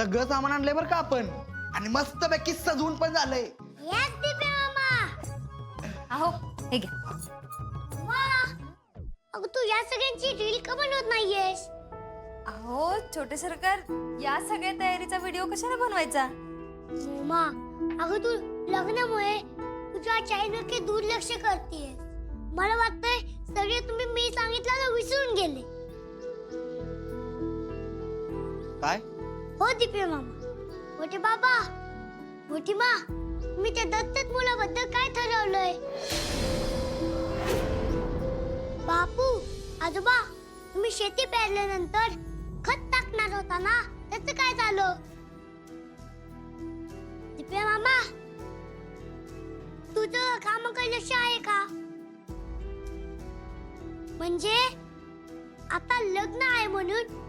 सगळं सामान आणलंय बरं का आपण आणि मस्त पैकी सजवून पण झालंय. यस दिपे मामा. अहो हे घ्या. वाह, अगं तू या सगळ्यांची रील का बनवत नाहीयेस? अहो छोटे सरकार, या सगळ्या तयारीचा व्हिडिओ कशाला बनवायचा? मामा, अगं तू लग्नामुळे तुझ्या चॅनलकडे दुर्लक्ष करतेस. मला वाटतंय सगळे तुम्ही मी सांगितलं विसरून गेले. काय? हो दिपे मामा, मोठे बाबा, मोठी मा, मी त्या दत्तक मुलाबद्दल काय ठरवलंय? बापू, आजोबा, तुम्ही शेती पेरल्यानंतर खत टाकणार होता ना, त्याचं काय झालं? दिपे मामा, तुझं कामाकडे लक्ष आहे का? म्हणजे आता लग्न आहे म्हणून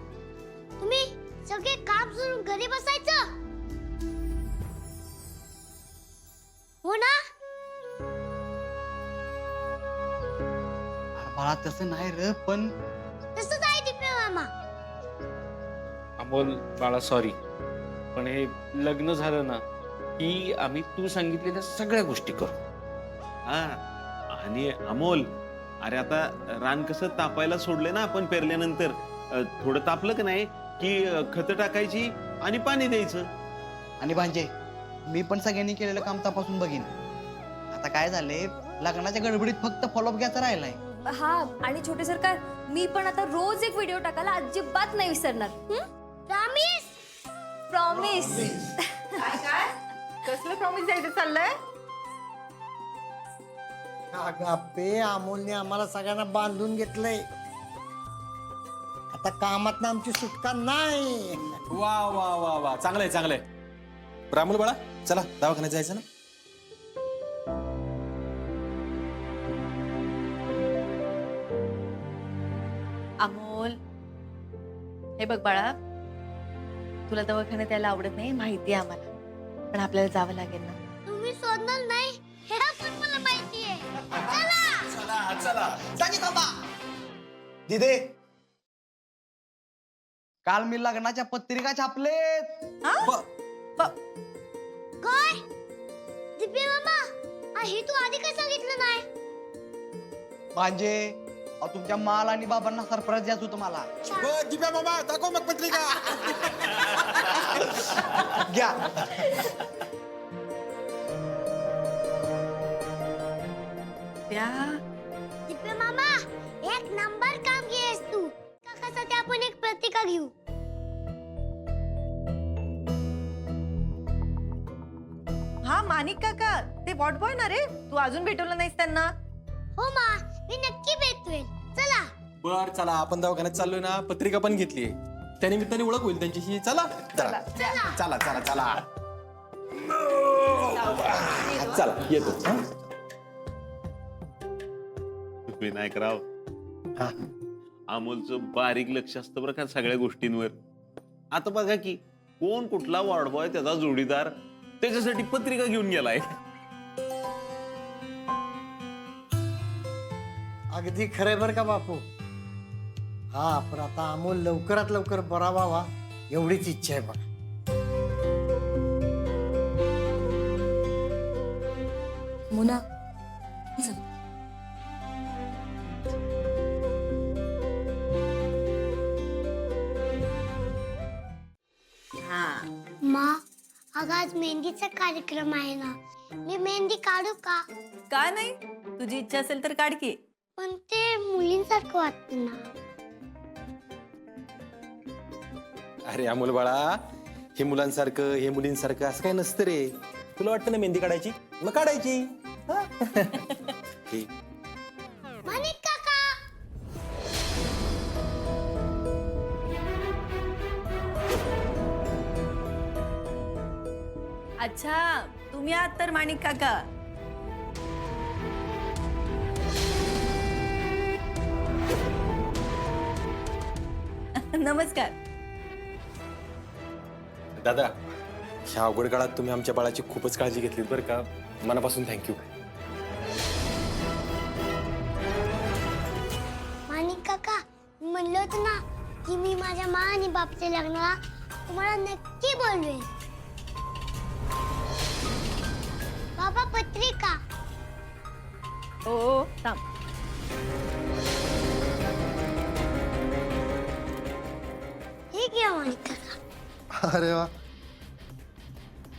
तुम्ही सगळे काम सोडून घरी बसायचं? हो ना? बाळा तसं नाही रे, पण तसंच आहे दिपे मामा. अमोल बाळा सॉरी, पण हे लग्न झालं ना की आम्ही तू सांगितलेल्या सगळ्या गोष्टी करू. हा आणि अमोल, अरे आता रान कसं तापायला सोडले ना आपण पेरल्यानंतर, थोडं तापलं का नाही की खत टाकायची आणि पाणी द्यायचं. आणि भांजे मी पण सगळ्यांनी केलेलं काम तपासून बघीन. आता काय झालंय, लग्नाच्या गडबडीत फक्त फॉलोअप घ्यायचा राहिलाय. हा, आणि छोटे सरकार, मी पण आता रोज एक व्हिडिओ टाकायला अजिबात नाही विसरणार. प्रॉमिस? प्रॉमिस. काय कसलं प्रॉमिस द्यायचं चाललंय? अगं अमोलने आम्हाला सगळ्यांना बांधून घेतलंय. आता कामात आमची सुटका नाही. वा वा वा वा, चांगलंय चांगलंय. रामुल बाळा, चला दवाखान्यात जायचं ना. अमोल, हे बघ बाळा, तुला दवाखान्यात यायला आवडत नाही माहिती आहे आम्हाला, पण आपल्याला जावं लागेल ना. तुम्ही सोडणार नाही हे पण मला माहिती आहे. चला. दिदे, काल मी लग्नाच्या पत्रिका छापलेत. काय? दिपे मामा, हे तू आधी काय सांगितलं नाही? भांजे, अहो, तुमच्या माल आणि बाबांना सरप्राईज द्यायचं होतं मला. दिव्या मामा, दाखव मग पत्रिका. घ्या. दिपे मामा, एक नंबर काम केलंस तू. काकासाठी आपण एक प्रतिका घेऊ. हा माणिक काका, ते वॉट बॉय ना रे, तू अजून भेटवलं नाहीस त्यांना? हो मा, मी नक्की भेटतोय. चला. बर चला, आपण दवाखान्यात चाललोय ना, पत्रिका पण घेतलीये, त्या निमित्ताने ओळख होईल त्यांच्याशी. चला चला चला चला चला चला, येतो. विनायकराव, अमोलचं बारीक लक्ष असतं बरं का सगळ्या गोष्टींवर. आता बघा की कोण कुठला वॉर्ड बॉय, त्याचा जोडीदार, त्याच्यासाठी पत्रिका घेऊन गेलाय. अगदी खरंय बरं का बापू. हा, पण आता अमोल लवकरात लवकर बरा व्हावा एवढीच इच्छा आहे बघा. मुना, मा, अगं आज मेहंदीचा कार्यक्रम आहे ना, मी मेहंदी काढू का? काय नाही, तुझी इच्छा असेल तर काढ की. पण ते मुलींसारखं वाटतं ना. अरे अमोल बाळा, हे मुलांसारखं हे मुलींसारखं असं काय नसतं रे. तुला वाटतं ना मेहंदी काढायची, मग काढायची. हा? हे, माणिक काका. अच्छा, तुम्ही आहात तर माणिक काका. नमस्कार दादा, ह्या अवघड काळात तुम्ही आमच्या बाळाची खूपच काळजी घेतलीत बरं का. मनापासून थँक्यू. माणिक काका, म्हणलं होतं ना की मी माझ्या मा आणि बापच्या लग्नाला तुम्हाला नक्की बोलवेन. बाबा पत्रिका. हो थांब. हे घ्या माणिक काका. अरे वा.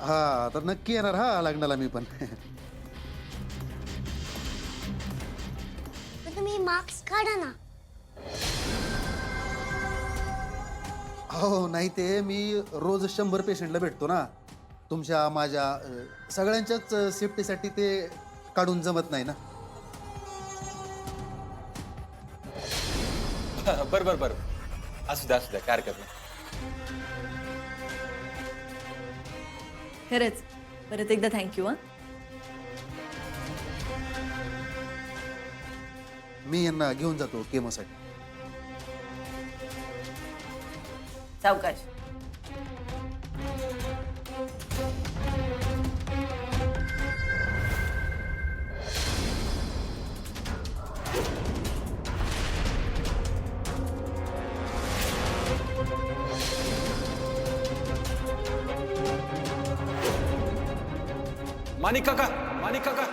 हा तर नक्की येणार हा लग्नाला मी पण. पण तुम्ही मार्क्स काढा ना. हो नाही ते मी रोज 100 पेशंटला भेटतो ना. तुमच्या माझ्या सगळ्यांच्याच सेफ्टीसाठी ते काढून जमत नाही ना. बर बर बर, असू द्या काय हरकत नाही. खरंच परत एकदा थँक्यू. हा मी यांना घेऊन जातो केमोसाठी. सावकाश. माणिक काका, माणिक काका.